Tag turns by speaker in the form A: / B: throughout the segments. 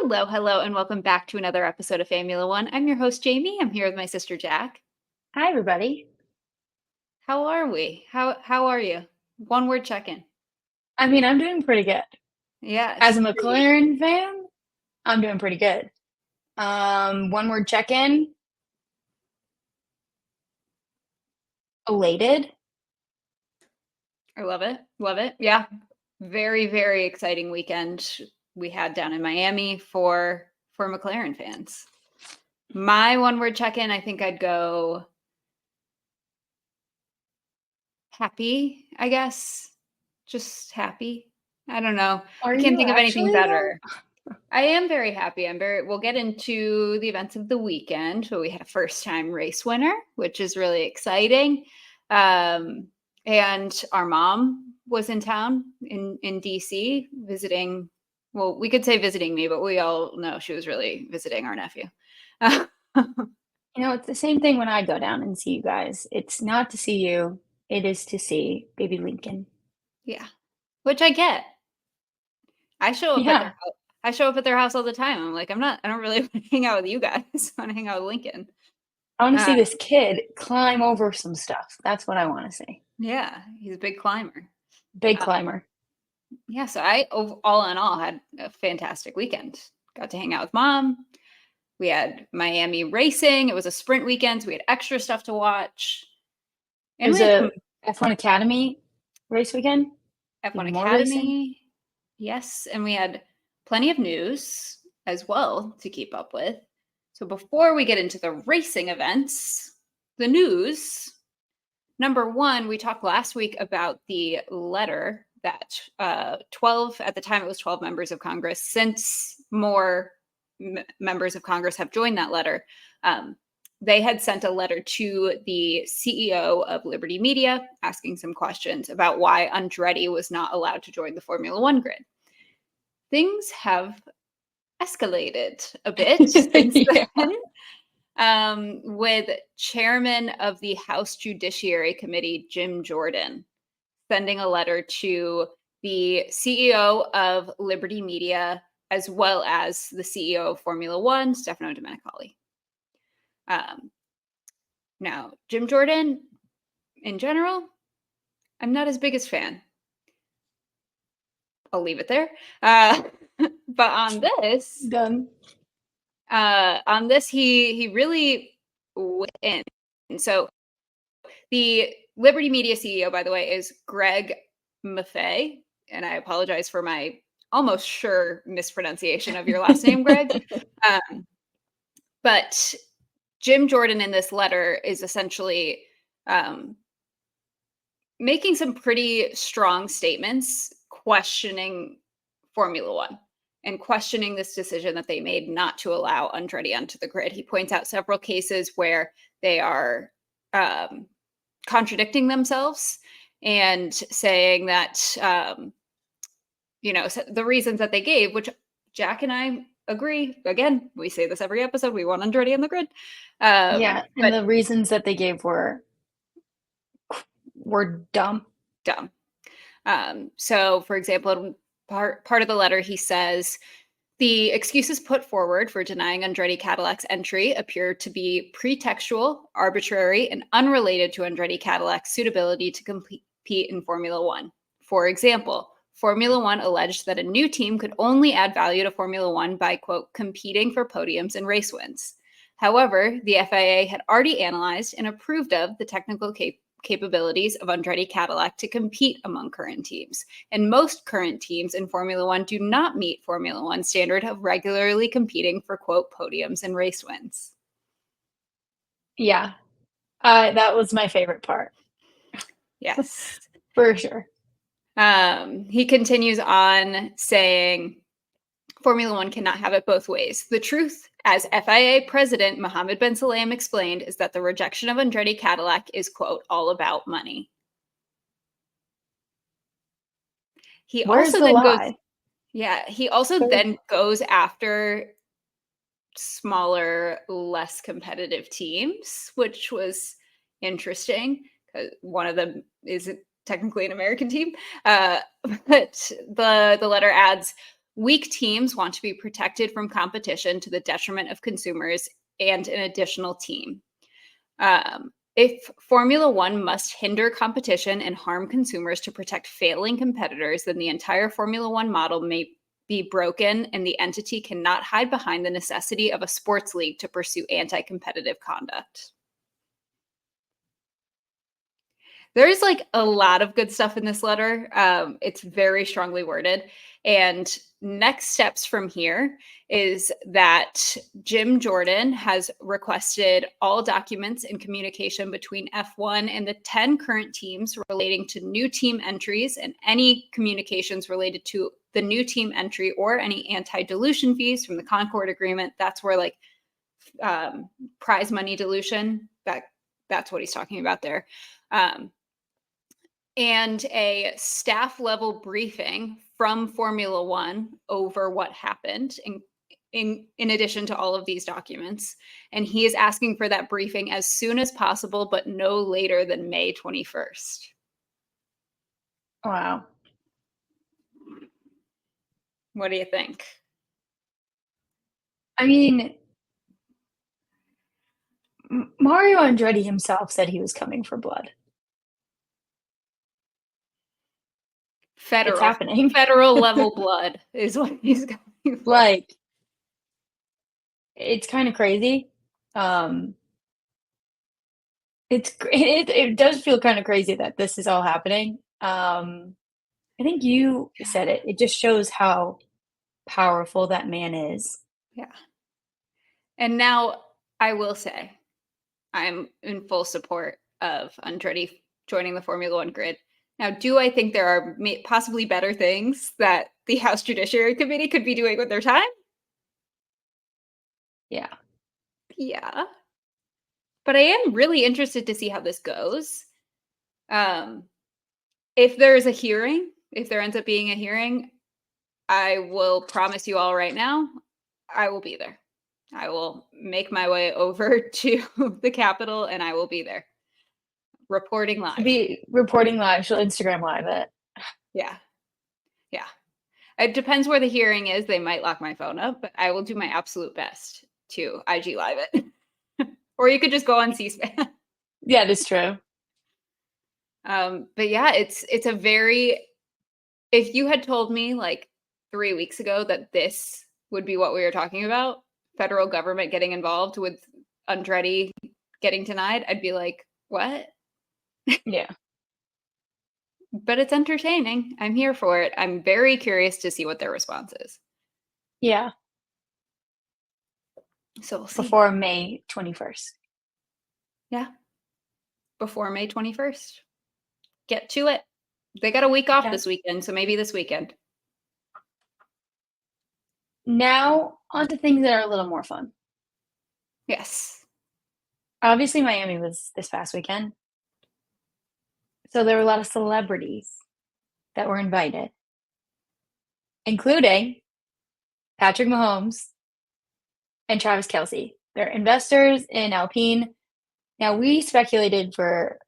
A: Hello, and welcome back to another episode of Formula One. I'm your host, Jamie. I'm here with my sister, Jack.
B: Hi, everybody.
A: How are we? How are you? One word check-in.
B: I'm doing pretty good. As
A: Yes.
B: a McLaren fan, I'm doing pretty good. One word check-in, elated.
A: I love it. Love it. Yeah. Very, very exciting weekend we had down in Miami for McLaren fans. My one word check-in, I think I'd go happy, I guess. Just happy. I don't know.
B: Are
A: I can't
B: you
A: think of anything
B: actually, though?
A: better. I am very happy. We'll get into the events of the weekend, but we had a first time race winner, which is really exciting. And our mom was in town in DC visiting. Well, we could say visiting me, but we all know she was really visiting our nephew.
B: It's the same thing when I go down and see you guys. It's not to see you, it is to see baby Lincoln.
A: Yeah, which I get. I show up at their
B: Yeah,
A: house. I show up at their house all the time. I'm like, I don't really want to hang out with you guys. I want to hang out with Lincoln.
B: I want to
A: Uh,
B: see this kid climb over some stuff. That's what I want to see.
A: yeah, he's a big climber.
B: Big
A: Uh,
B: climber.
A: yeah, so all in all, had a fantastic weekend. Got to hang out with mom. We had Miami racing. It was a sprint weekend, so we had extra stuff to watch. And we
B: There's
A: had some
B: a F1 Academy race weekend.
A: F1
B: Even more racing.
A: Academy. Yes, and we had plenty of news as well to keep up with. So before we get into the racing events, the news. Number one, we talked last week about the letter that 12, at the time it was 12 members of Congress, since more members of Congress have joined that letter, they had sent a letter to the CEO of Liberty Media asking some questions about why Andretti was not allowed to join the Formula One grid. Things have escalated a bit since
B: Yeah.
A: then, with chairman of the House Judiciary Committee, Jim Jordan, sending a letter to the CEO of Liberty Media, as well as the CEO of Formula One, Stefano Domenicali. Now, Jim Jordan, in general, I'm not his biggest fan. I'll leave it there. But on this,
B: Done.
A: he really went in. So the Liberty Media CEO, by the way, is Greg Maffei, and I apologize for my almost sure mispronunciation of your last name, Greg. But Jim Jordan in this letter is essentially making some pretty strong statements questioning Formula One and questioning this decision that they made not to allow Andretti onto the grid. He points out several cases where they are contradicting themselves and saying that, the reasons that they gave, which Jack and I agree. Again, we say this every episode. We want Andretti on the grid.
B: Yeah, and
A: But
B: the reasons that they gave were dumb.
A: dumb. So, for example, part of the letter, he says, the excuses put forward for denying Andretti Cadillac's entry appear to be pretextual, arbitrary, and unrelated to Andretti Cadillac's suitability to compete in Formula One. For example, Formula One alleged that a new team could only add value to Formula One by, quote, competing for podiums and race wins. However, the FIA had already analyzed and approved of the technical capabilities of Andretti Cadillac to compete among current teams. And most current teams in Formula One do not meet Formula One standard of regularly competing for, quote, podiums and race wins.
B: Yeah. That was my favorite part.
A: Yes.
B: For sure.
A: He continues on saying, Formula One cannot have it both ways. The truth, as FIA President Mohammed Ben Sulayem explained, is that the rejection of Andretti Cadillac is, quote, all about money. He
B: Where's
A: also
B: the
A: then goes,
B: lie?
A: he also then goes after smaller, less competitive teams, which was interesting because one of them isn't technically an American team. But the letter adds, weak teams want to be protected from competition to the detriment of consumers and an additional team. If Formula One must hinder competition and harm consumers to protect failing competitors, then the entire Formula One model may be broken, and the entity cannot hide behind the necessity of a sports league to pursue anti-competitive conduct. There's like a lot of good stuff in this letter. It's very strongly worded. And next steps from here is that Jim Jordan has requested all documents and communication between F1 and the 10 current teams relating to new team entries and any communications related to the new team entry or any anti-dilution fees from the Concord Agreement. That's where like prize money dilution, that's what he's talking about there. And a staff level briefing from Formula One over what happened in addition to all of these documents. And he is asking for that briefing as soon as possible, but no later than May 21st.
B: Wow.
A: What do you think?
B: I mean, Mario Andretti himself said he was coming for blood. It's happening.
A: Federal level blood is what he's going for.
B: Like, it's kind of crazy. It does feel kind of crazy that this is all happening. I think you said it. It just shows how powerful that man is.
A: Yeah. And now I will say, I'm in full support of Andretti joining the Formula One grid. Now, do I think there are possibly better things that the House Judiciary Committee could be doing with their time?
B: Yeah.
A: Yeah. But I am really interested to see how this goes. If there is a hearing, if there ends up being a hearing, I will promise you all right now, I will be there. I will make my way over to the Capitol and I will be there. Reporting live.
B: Be reporting live. She'll Instagram live it.
A: Yeah. Yeah. It depends where the hearing is. They might lock my phone up, but I will do my absolute best to IG live it. Or you could just go on C-SPAN.
B: Yeah, that's true.
A: But yeah, it's a very, if you had told me like 3 weeks ago that this would be what we were talking about, federal government getting involved with Andretti getting denied, I'd be like, what?
B: Yeah.
A: But it's entertaining. I'm here for it. I'm very curious to see what their response is.
B: Yeah.
A: So we'll see.
B: Before May 21st.
A: Yeah. Before May 21st. Get to it. They got a week off this weekend, so maybe this weekend.
B: Now, on to things that are a little more fun.
A: Yes.
B: Obviously, Miami was this past weekend. So there were a lot of celebrities that were invited, including Patrick Mahomes and Travis Kelce. They're investors in Alpine. Now, we speculated for,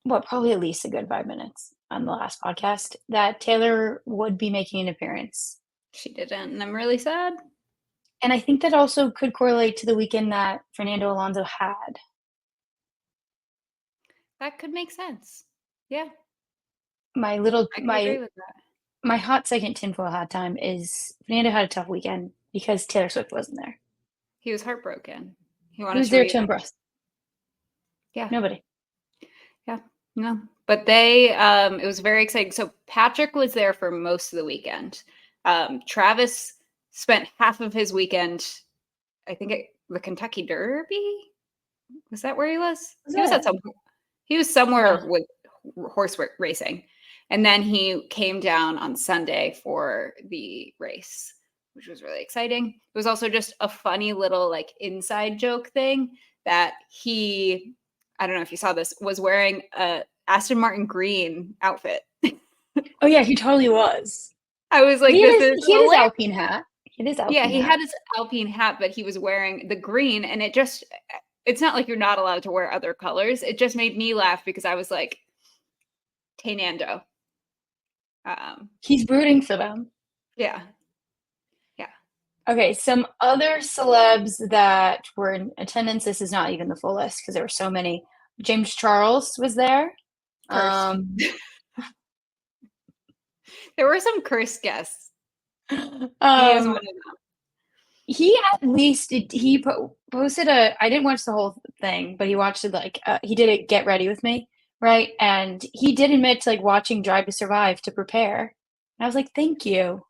B: probably at least a good 5 minutes on the last podcast that Taylor would be making an appearance.
A: She didn't, and I'm really sad.
B: And I think that also could correlate to the weekend that Fernando Alonso had.
A: That could make sense. Yeah.
B: My hot second tinfoil hat time is Fernando had a tough weekend because Taylor Swift wasn't there.
A: He was heartbroken. He
B: was there to impress.
A: Yeah.
B: Nobody.
A: Yeah. No. But it was very exciting. So Patrick was there for most of the weekend. Travis spent half of his weekend, I think, at the Kentucky Derby. Was that where he was? He was somewhere with horse racing. And then he came down on Sunday for the race, which was really exciting. It was also just a funny little like inside joke thing that he, I don't know if you saw this, was wearing a Aston Martin green outfit.
B: Oh yeah, he totally was.
A: I was like,
B: he had his Alpine hat.
A: Yeah, he had his Alpine hat, but he was wearing the green, and it's not like you're not allowed to wear other colors. It just made me laugh because I was like, hey, Nando.
B: He's rooting for them.
A: Yeah.
B: Okay, some other celebs that were in attendance. This is not even the full list because there were so many. James Charles was there.
A: Cursed.
B: Um,
A: There were some cursed guests. He is one
B: um,
A: of them.
B: he at least posted a. I didn't watch the whole thing, but he watched it like he did it. Get ready with me, right? And he did admit to like watching Drive to Survive to prepare. And I was like, thank you.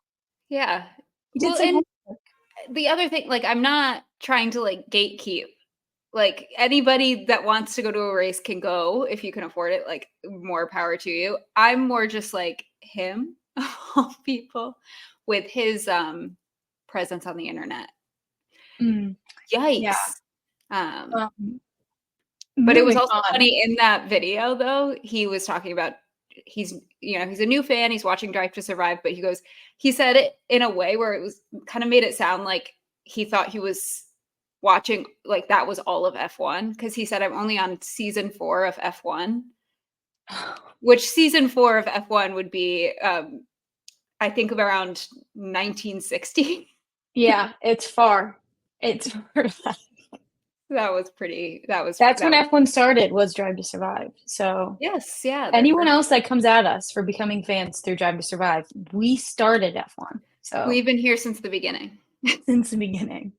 A: Yeah.
B: He did
A: Well,
B: some
A: and
B: homework.
A: the other thing, like, I'm not trying to like gatekeep. Like anybody that wants to go to a race can go if you can afford it. Like, more power to you. I'm more just like him, of all people, with his presence on the internet.
B: Mm, yeah.
A: Yikes. Um,
B: Um,
A: but it was
B: moving
A: also
B: on.
A: funny in that video though, he was talking about he's a new fan, he's watching Drive to Survive, but he said it in a way where it was kind of made it sound like he thought he was watching like that was all of F1 because he said I'm only on season 4 of F1, which season 4 of F1 would be I think of around 1960.
B: Yeah, it's far. It's far. That's
A: That
B: when
A: was
B: F1 started, was Drive to Survive. So
A: yes, yeah, their
B: anyone
A: first.
B: else that comes at us for becoming fans through Drive to Survive, we started F1. So
A: We've been here since the beginning.
B: since the beginning.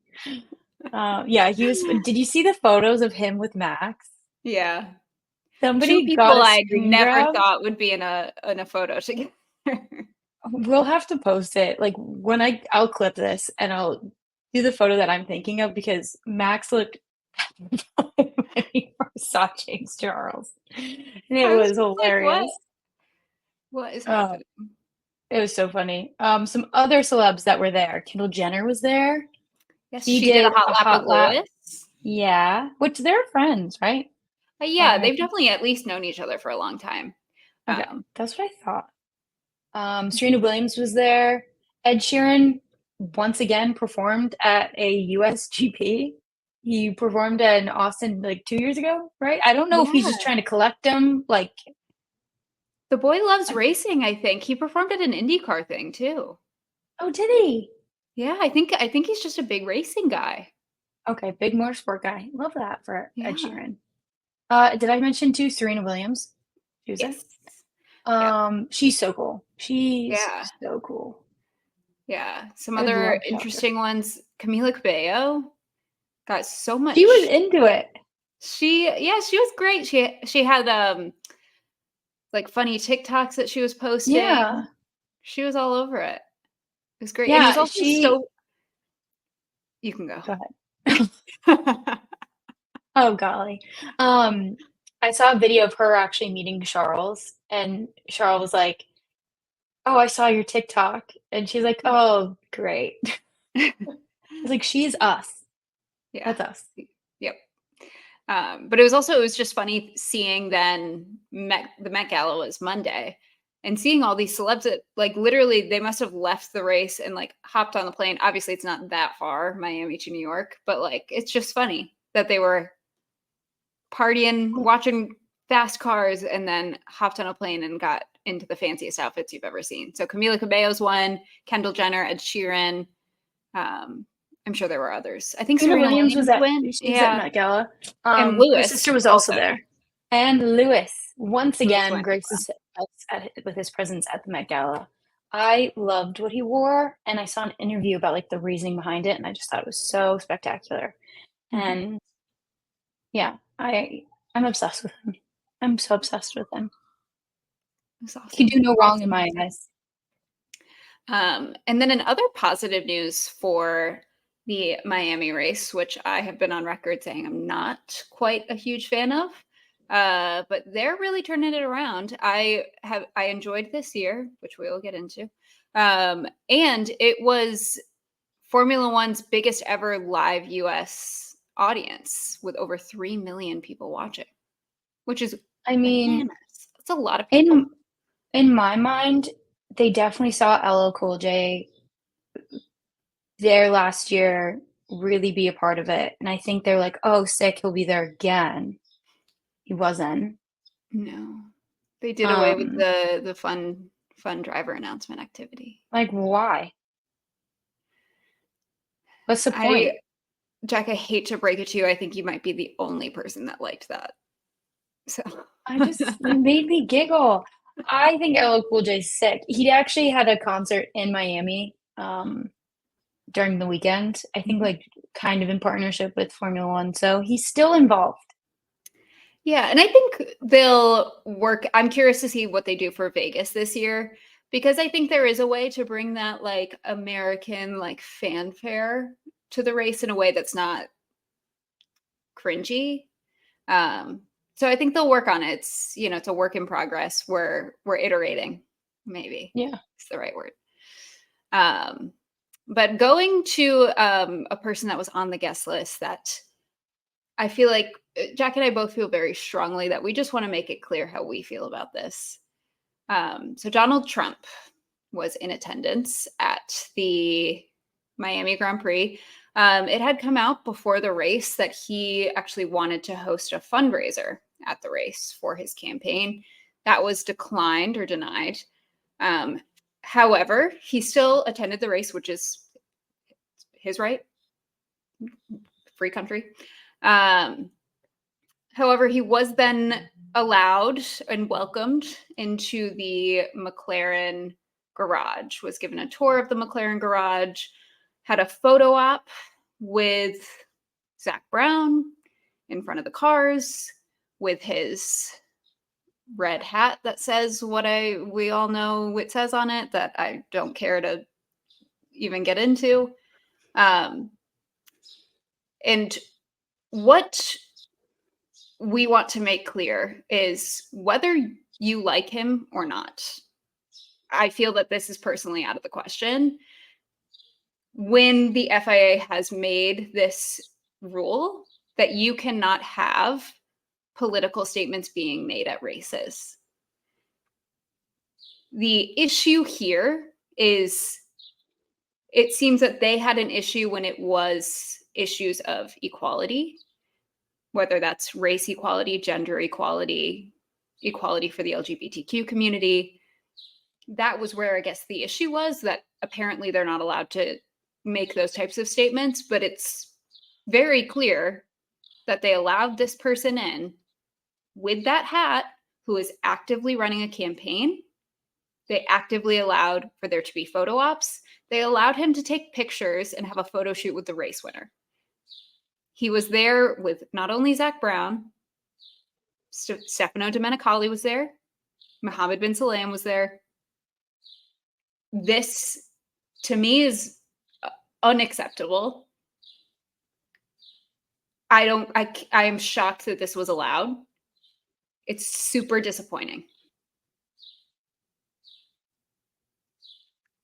B: Yeah, he was. Did you see the photos of him with Max?
A: Yeah. Two
B: Somebody got
A: people
B: a
A: I'd
B: screen
A: never
B: grab.
A: thought would be in a photo together.
B: We'll have to post it. Like when I'll clip this and I'll do the photo that I'm thinking of because Max looked when he first saw James Charles. And it
A: I was
B: was
A: just like,
B: hilarious.
A: what is
B: Uh,
A: happening?
B: it was so funny. Some other celebs that were there. Kendall Jenner was there.
A: Yes,
B: She
A: she did a
B: did
A: hot
B: a
A: lap with
B: hot lap.
A: Lewis.
B: Yeah, which they're friends, right?
A: Yeah,
B: Or
A: they've definitely at least known each other for a long time.
B: okay,
A: Um,
B: that's what I thought. Serena Williams was there. Ed Sheeran once again performed at a USGP. He performed in Austin like 2 years ago, right? I don't know if he's just
A: yeah,
B: trying to collect them. Like,
A: the boy loves racing. I think he performed at an IndyCar thing too.
B: oh, did he?
A: Yeah, I think he's just a big racing guy.
B: Okay, big motorsport guy. Love that for Ed
A: Yeah.
B: Sheeran. Did I mention too Serena Williams? She was there.
A: Yes. Yep.
B: She's so cool. She's
A: Yeah.
B: so cool.
A: Yeah. Some
B: I would
A: other
B: love to talk to her.
A: interesting ones. Camila Cabello got so
B: She was
A: much.
B: into it.
A: She was great. She had like funny TikToks that she was posting.
B: Yeah.
A: She was all over it. It was great. And it was
B: Yeah,
A: also
B: she
A: so you can go.
B: go ahead. Oh golly. Um, I saw a video of her actually meeting Charles, and Charles was like, "Oh, I saw your TikTok." And she's like, "Oh, great." I was like, "She's us.
A: Yeah.
B: That's us."
A: Yep. But it was just funny seeing then the Met Gala was Monday and seeing all these celebs that like literally they must have left the race and like hopped on the plane. Obviously, it's not that far, Miami to New York, but like it's just funny that they were partying, watching fast cars, and then hopped on a plane and got into the fanciest outfits you've ever seen. So Camila Cabello's one, Kendall Jenner, Ed Sheeran. Um, I'm sure there were others. I think
B: Serena
A: Serena
B: Williams
A: Williams went.
B: she was at
A: Yeah.
B: Met Gala.
A: And
B: Her
A: Lewis
B: sister was also
A: also.
B: there. And Lewis, once
A: Lewis
B: again,
A: went as well.
B: graces us with his presence at the Met Gala. I loved what he wore, and I saw an interview about like the reasoning behind it, and I just thought it was so spectacular.
A: Mhm.
B: And yeah, I'm obsessed with him. I'm so obsessed with him.
A: It was
B: He can
A: awesome.
B: do no wrong in
A: Awesome.
B: my
A: Awesome.
B: eyes.
A: And then in other positive news for the Miami race, which I have been on record saying I'm not quite a huge fan of, but they're really turning it around. I enjoyed this year, which we will get into, and it was Formula One's biggest ever live U.S. audience with over 3 million people watching, which is
B: I mean,
A: bananas. That's a lot of people.
B: in in my mind, they definitely saw LL Cool J there last year really be a part of it, and I think they're like, "Oh, sick, he'll be there again." He wasn't.
A: No. They did away with
B: Um,
A: the fun driver announcement activity.
B: like, why? What's the point?
A: Jack, I hate to break it to you. I think you might be the only person that liked that. So,
B: You made me giggle. I think LL Cool J's sick. He actually had a concert in Miami, during the weekend, I think,
A: Mhm.
B: like, kind of in partnership with Formula One, so he's still involved.
A: Yeah, and I think they'll work. I'm curious to see what they do for Vegas this year because I think there is a way to bring that like American like fanfare to the race in a way that's not cringy. Um, so I think they'll work on it. It's it's a work in progress. We're iterating, maybe
B: Yeah.
A: it's the right word. Um, but going to a person that was on the guest list that I feel like Jack and I both feel very strongly that we just want to make it clear how we feel about this. So Donald Trump was in attendance at the Miami Grand Prix. It had come out before the race that he actually wanted to host a fundraiser at the race for his campaign. That was declined or denied. Um, However, he still attended the race, which is his right, free country. Um, However, he was then allowed and welcomed into the McLaren garage, was given a tour of the McLaren garage, had a photo op with Zach Brown in front of the cars with his red hat that says what we all know it says on it that I don't care to even get into. Um, and what we want to make clear is whether you like him or not. I feel that this is personally out of the question. When the FIA has made this rule that you cannot have political statements being made at races. The issue here is it seems that they had an issue when it was issues of equality, whether that's race equality, gender equality, equality for the LGBTQ community. That was where I guess the issue was that apparently they're not allowed to make those types of statements, but it's very clear that they allowed this person in with that hat who is actively running a campaign. They actively allowed for there to be photo ops. They allowed him to take pictures and have a photo shoot with the race winner. He was there with not only Zach Brown, Stefano Domenicali was there, Mohammed bin Salem was there. This, to me, is unacceptable. I am shocked that this was allowed. It's super disappointing.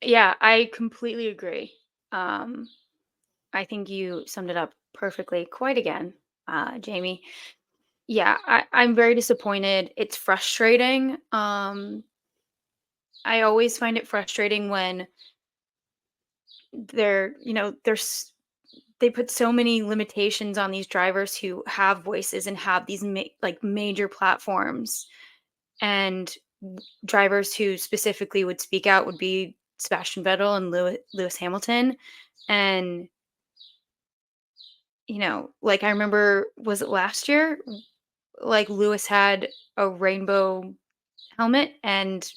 B: Yeah, I completely agree. I think you summed it up perfectly quite again, Jamie. Yeah, I'm very disappointed. It's frustrating. I always find it frustrating when they're, you know, there's they put so many limitations on these drivers who have voices and have these like major platforms, and drivers who specifically would speak out would be Sebastian Vettel and Lewis Hamilton. And like I remember, was it last year? Like Lewis had a rainbow helmet, and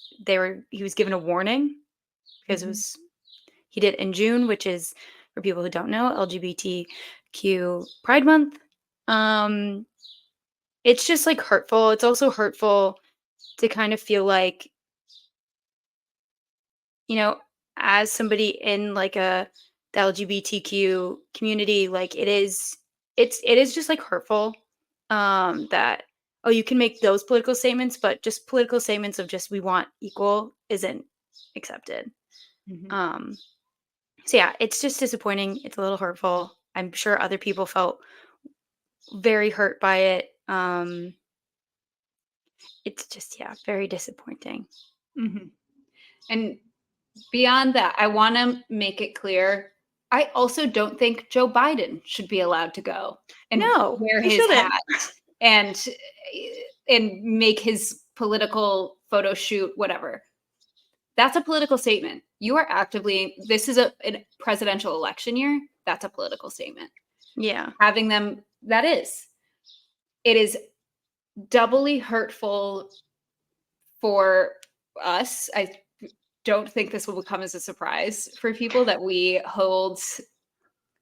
B: he was given a warning because
A: Mhm.
B: he did it in June, which is, for people who don't know, LGBTQ Pride Month. Um, it's just like hurtful. It's also hurtful to kind of feel like, you know, as somebody in like the LGBTQ community, like it is just like hurtful, that, oh, you can make those political statements, but just political statements of just we want equal isn't accepted.
A: Mhm.
B: Um so yeah, it's just disappointing. It's a little hurtful. I'm sure other people felt very hurt by it. It's just, yeah, very disappointing.
A: Mhm. And beyond that, I want to make it clear I also don't think Joe Biden should be allowed to go and
B: No,
A: wear
B: he
A: his
B: shouldn't.
A: hat and make his political photo shoot, whatever. That's a political statement. You are actively, this is a presidential election year. That's a political statement.
B: Yeah.
A: Having them, it is doubly hurtful for us. I don't think this will come as a surprise for people that we hold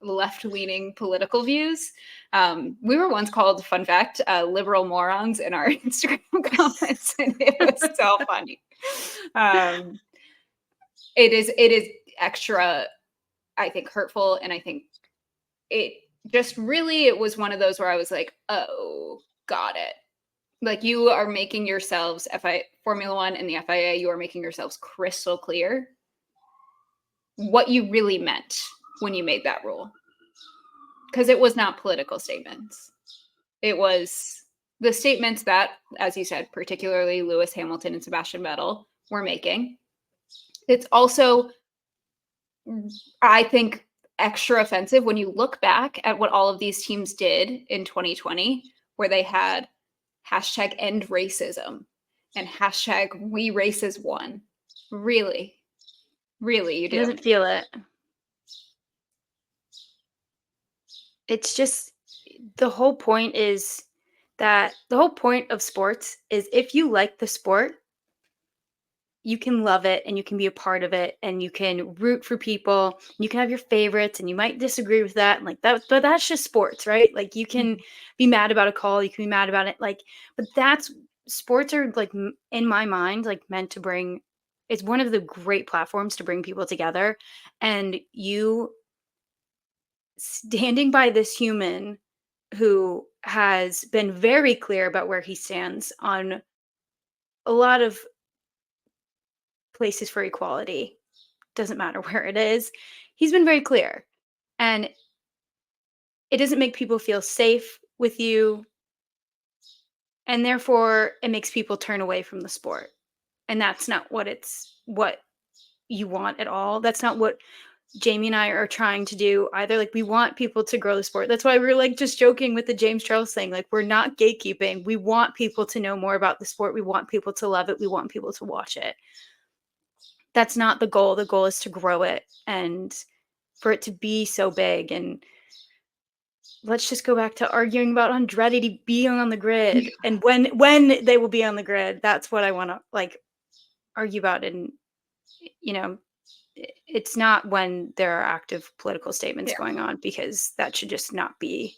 A: left-leaning political views. We were once called, fun fact, liberal morons in our Instagram comments, and it was so funny. It is extra, I think, hurtful, and I think it just really, it was one of those where I was like, oh, got it. Like, you are making yourselves, Formula One and the FIA, you are making yourselves crystal clear what you really meant when you made that rule. Because it was not political statements. It was the statements that, as you said, particularly Lewis Hamilton and Sebastian Vettel were making. It's also, I think, extra offensive when you look back at what all of these teams did in 2020, where they had hashtag end racism and hashtag we races one. Really, really, you
B: It
A: do.
B: doesn't feel it. It's just the whole point is that the whole point of sports is if you like the sport, you can love it and you can be a part of it and you can root for people. You can have your favorites and you might disagree with that. And like that, but that's just sports, right? Like you can be mad about a call, you can be mad about it. Like, but that's sports are like in my mind, like meant to bring, it's one of the great platforms to bring people together. And you standing by this human who has been very clear about where he stands on a lot of places for equality, doesn't matter where it is. He's been very clear. And it doesn't make people feel safe with you. And therefore, it makes people turn away from the sport. And that's not what you want at all. That's not what Jamie and I are trying to do either. Like, we want people to grow the sport. That's why we're like just joking with the James Charles thing. Like, we're not gatekeeping. We want people to know more about the sport. We want people to love it. We want people to watch it. That's not the goal. The goal is to grow it and for it to be so big. And let's just go back to arguing about Andretti being on the grid and when they will be on the grid. That's what I want to like argue about. And you know, it's not when there are active political statements going on, because that should just not be.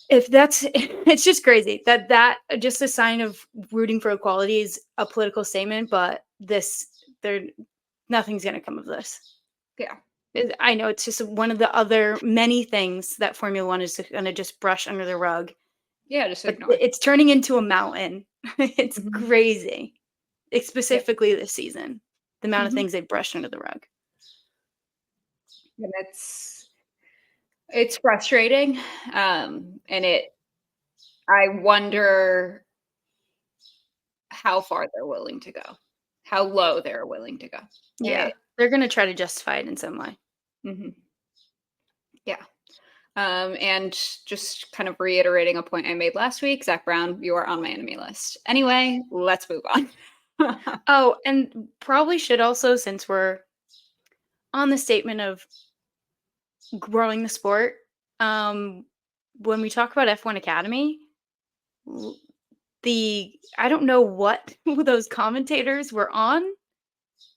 B: If that's, it's just crazy that just a sign of rooting for equality is a political statement, but nothing's going to come of this.
A: Yeah.
B: I know it's just one of the other many things that Formula One is going to just brush under the rug.
A: Yeah, just
B: But
A: ignore.
B: it's turning into a mountain. It's
A: Mhm.
B: crazy. It's specifically this season, the amount of things they brushed under the rug.
A: And it's frustrating. And I wonder how far they're willing to go, how low they're willing to go.
B: Yeah. They're going to try to justify it in some way.
A: Mm-hmm. Yeah. And just kind of reiterating a point I made last week, Zach Brown, you are on my enemy list. Anyway, let's move on.
B: Oh, and probably should also, since we're on the statement of growing the sport, when we talk about F1 Academy, I don't know what those commentators were on,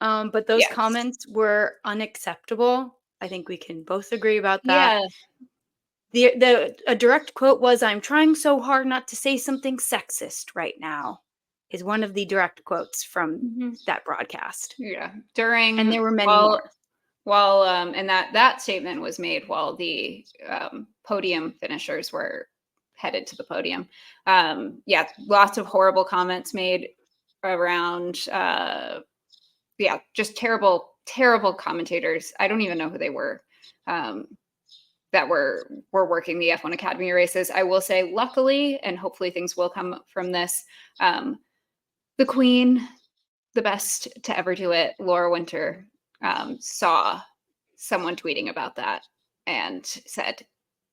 B: but those comments were unacceptable. I think we can both agree about that. A direct quote was, "I'm trying so hard not to say something sexist right now," is one of the direct quotes from that broadcast.
A: Yeah.
B: And there were many more.
A: While and that statement was made while the podium finishers were headed to the podium. Yeah, lots of horrible comments made around just terrible commentators. I don't even know who they were. That were working the F1 Academy races. I will say, luckily, and hopefully things will come from this, the Queen, the best to ever do it, Laura Winter, saw someone tweeting about that and said,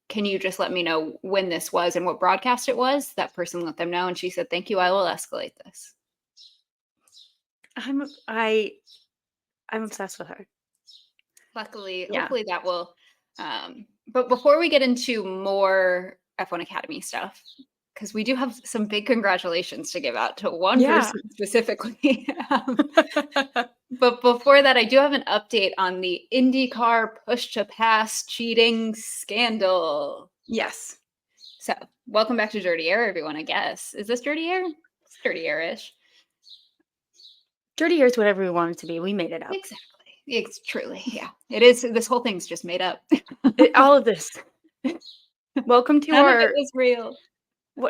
A: "Can you just let me know when this was and what broadcast it was?" That person let them know, and she said, "Thank you, I will escalate this."
B: I'm obsessed with her.
A: Luckily,
B: Yeah.
A: hopefully that will. But before we get into more F1 Academy stuff, because we do have some big congratulations to give out to one
B: Yeah.
A: person specifically. But before that, I do have an update on the IndyCar push to pass cheating scandal.
B: Yes.
A: So, welcome back to Dirty Air, everyone, I guess. Is this Dirty Air? It's Dirty Air-ish.
B: Dirty Air's whatever we want it to be. We made it up.
A: Exactly. It's truly, yeah. It is. This whole thing's just made up.
B: All of this. Welcome to
A: None of it
B: our
A: was real.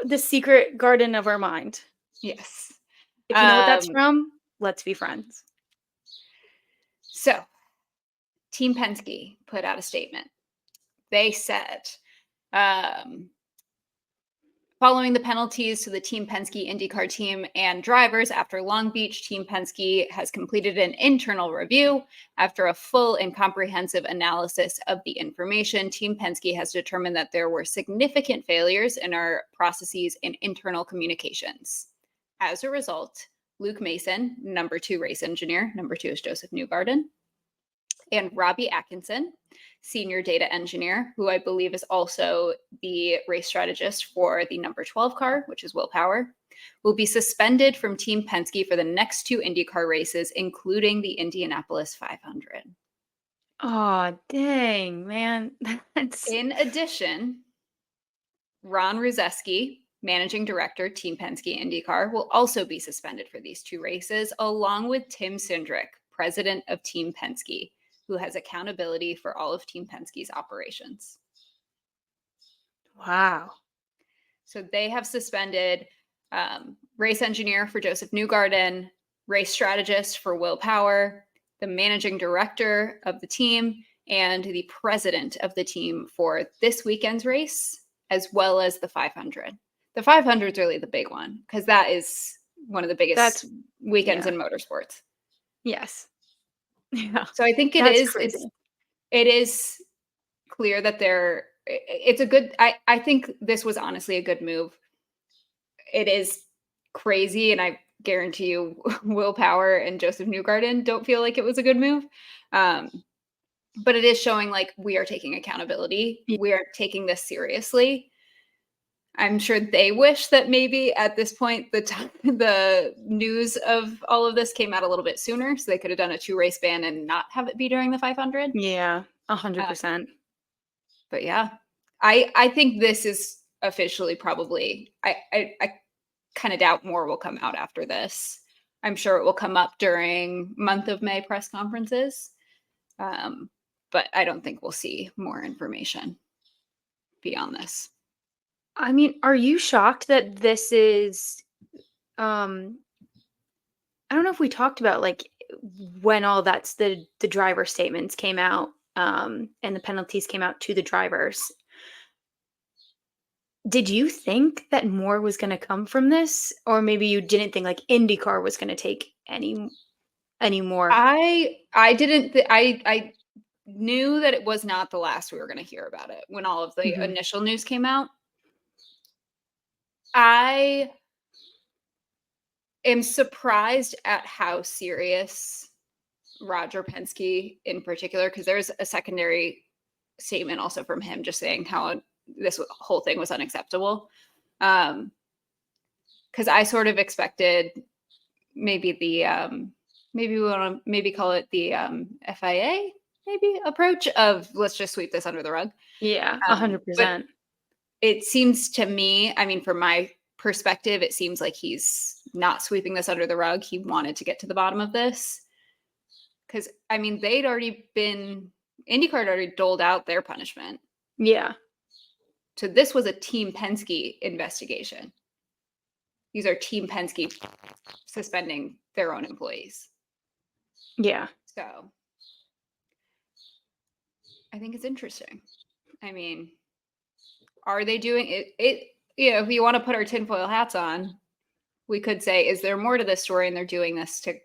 B: the secret garden of our mind.
A: Yes.
B: If you know what that's from, let's be friends.
A: So, Team Penske put out a statement. They said, following the penalties to the Team Penske IndyCar team and drivers after Long Beach, Team Penske has completed an internal review. After a full and comprehensive analysis of the information, Team Penske has determined that there were significant failures in our processes and internal communications. As a result, Luke Mason, number 2 race engineer, number 2 is Joseph Newgarden, and Robbie Atkinson, senior data engineer, who I believe is also the race strategist for the number 12 car, which is Will Power, will be suspended from Team Penske for the next 2 IndyCar races, including the Indianapolis 500.
B: Oh, dang, man.
A: In addition, Ron Ruzeski, managing director, Team Penske IndyCar, will also be suspended for these 2 races, along with Tim Cindric, president of Team Penske, who has accountability for all of Team Penske's operations.
B: Wow.
A: So they have suspended race engineer for Joseph Newgarden, race strategist for Will Power, the managing director of the team, and the president of the team for this weekend's race, as well as the 500. The 500 is really the big one because that is one of the biggest weekends in motorsports.
B: Yes. Yeah.
A: So I think it is clear that it's a good, I think this was honestly a good move. It is crazy, and I guarantee you Will Power and Joseph Newgarden don't feel like it was a good move. But it is showing like we are taking accountability.
B: Yeah.
A: We are taking this seriously. I'm sure they wish that maybe at this point the news of all of this came out a little bit sooner, so they could have done a 2 race ban and not have it be during the 500.
B: Yeah, 100%.
A: But yeah, I think this is officially probably. I kind of doubt more will come out after this. I'm sure it will come up during month of May press conferences, but I don't think we'll see more information beyond this.
B: I mean, are you shocked that this is I don't know if we talked about like when all that's the driver statements came out and the penalties came out to the drivers. Did you think that more was going to come from this, or maybe you didn't think like IndyCar was going to take any more?
A: I didn't I knew that it was not the last we were going to hear about it when all of the initial news came out. I am surprised at how serious Roger Penske in particular, because there's a secondary statement also from him just saying how this whole thing was unacceptable. Because I sort of expected maybe the maybe we want to maybe call it the FIA maybe approach of let's just sweep this under the rug.
B: Yeah, 100%.
A: It seems to me, I mean, from my perspective, it seems like he's not sweeping this under the rug. He wanted to get to the bottom of this. Because, I mean, IndyCar had already doled out their punishment.
B: Yeah.
A: So this was a Team Penske investigation. These are Team Penske suspending their own employees.
B: Yeah.
A: So I think it's interesting. I mean, are they doing it? If you want to put our tinfoil hats on, we could say, is there more to this story? And they're doing this to,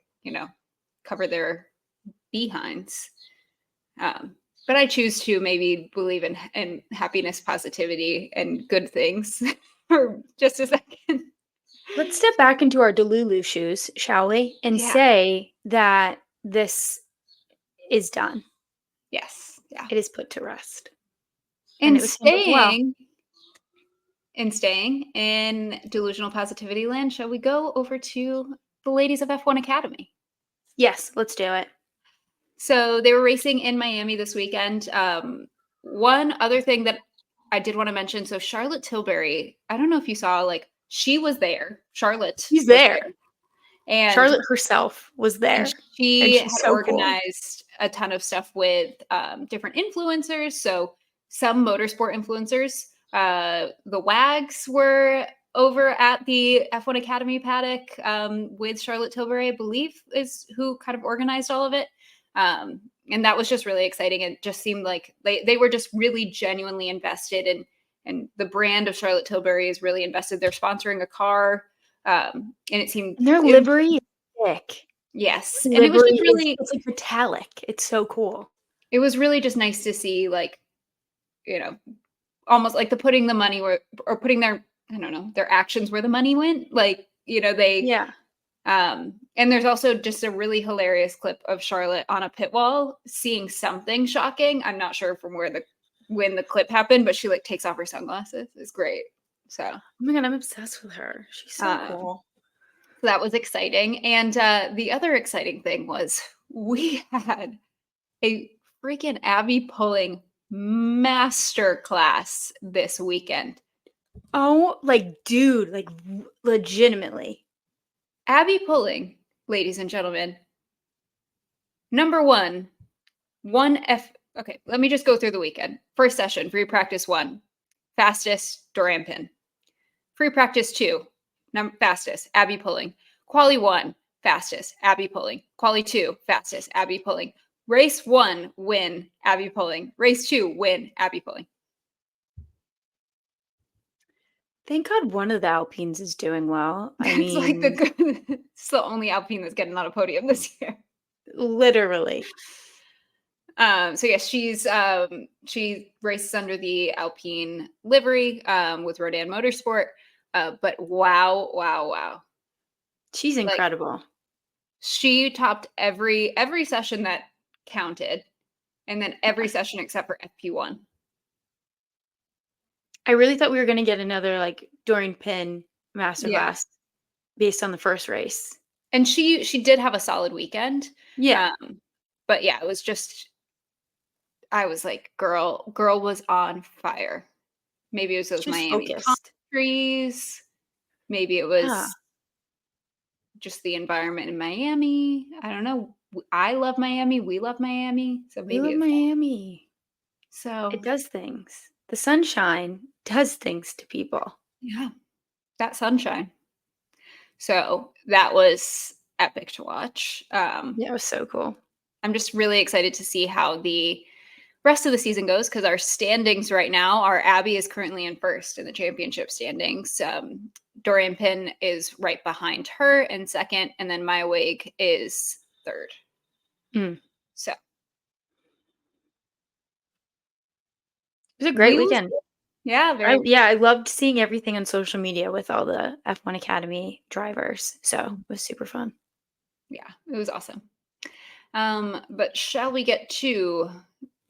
A: cover their behinds. But I choose to maybe believe in happiness, positivity, and good things for just a second.
B: Let's step back into our Delulu shoes, shall we? And
A: Yeah.
B: say that this is done.
A: Yes. Yeah.
B: It is put to rest. And
A: And
B: it was handled well.
A: staying in delusional positivity land, shall we go over to the ladies of F1 Academy?
B: Yes, let's do it.
A: So they were racing in Miami this weekend. One other thing that I did want to mention, so Charlotte Tilbury, I don't know if you saw, like, she was there. Charlotte
B: She's
A: was
B: there.
A: there. And
B: Charlotte herself was
A: and
B: there, and
A: she
B: she's
A: had
B: so cool.
A: organized a ton of stuff with different influencers. So some motorsport influencers, the Wags were over at the F1 Academy paddock with Charlotte Tilbury, I believe, is who kind of organized all of it. And that was just really exciting. It just seemed like they were just really genuinely invested in, and the brand of Charlotte Tilbury is really invested. They're sponsoring a car. And it seemed
B: And their
A: it
B: livery is sick.
A: Yes, and it was
B: Livery
A: just
B: is
A: really
B: it's like metallic. It's so cool.
A: just nice to see, like, you know, almost like the putting the money where, or putting their, I don't know, their actions where the money went. Like, they
B: Yeah.
A: and there's also just a really hilarious clip of Charlotte on a pit wall seeing something shocking. I'm not sure from when the clip happened, but she, like, takes off her sunglasses. It's great. So
B: Oh my god, I'm obsessed with her. She's so cool.
A: that was exciting. And the other exciting thing was we had a freaking Abby pulling master class this weekend.
B: Oh, like, dude, like, legitimately.
A: Abby pulling, ladies and gentlemen, number one, okay, let me just go through the weekend. First session, free practice 1, fastest, Duran Pin. Free practice 2, fastest, Abby pulling. Quali 1, fastest, Abby pulling. Quali 2, fastest, Abby pulling. Race 1, win, Abby pulling. Race 2, win, Abby pulling.
B: Thank God one of the Alpines is doing well. I
A: It's like
B: mean,
A: it's the only Alpine that's getting on a podium this year.
B: literally.
A: So yes, she races under the Alpine livery with Rodan Motorsport. But wow, wow, wow.
B: She's
A: Like,
B: incredible.
A: she topped every session that counted, and then every session except for FP1.
B: I really thought we were gonna get another, like, Dorian Pin
A: Yeah.
B: masterclass based on the first race.
A: And she did have a solid weekend.
B: Yeah.
A: But yeah, it was just, I was like, girl was on fire. Maybe it was those
B: She was
A: Miami palm
B: focused.
A: trees. Maybe it
B: Yeah.
A: was just the environment in Miami. I don't know. I love Miami. We love Miami. So
B: We
A: maybe
B: love
A: it's that.
B: Miami. It
A: So
B: does things. The sunshine does things to people.
A: yeah, that sunshine. So that was epic to watch.
B: Yeah, it was so cool.
A: I'm just really excited to see how the rest of the season goes, because our standings right now are Abby is currently in first in the championship standings. Dorian Pin is right behind her in second, and then Maya Wig is third.
B: Mm.
A: So
B: It was a great
A: we will
B: weekend.
A: see. Yeah, very.
B: I loved seeing everything on social media with all the F1 Academy drivers, so it was super fun.
A: Yeah, it was awesome. But shall we get to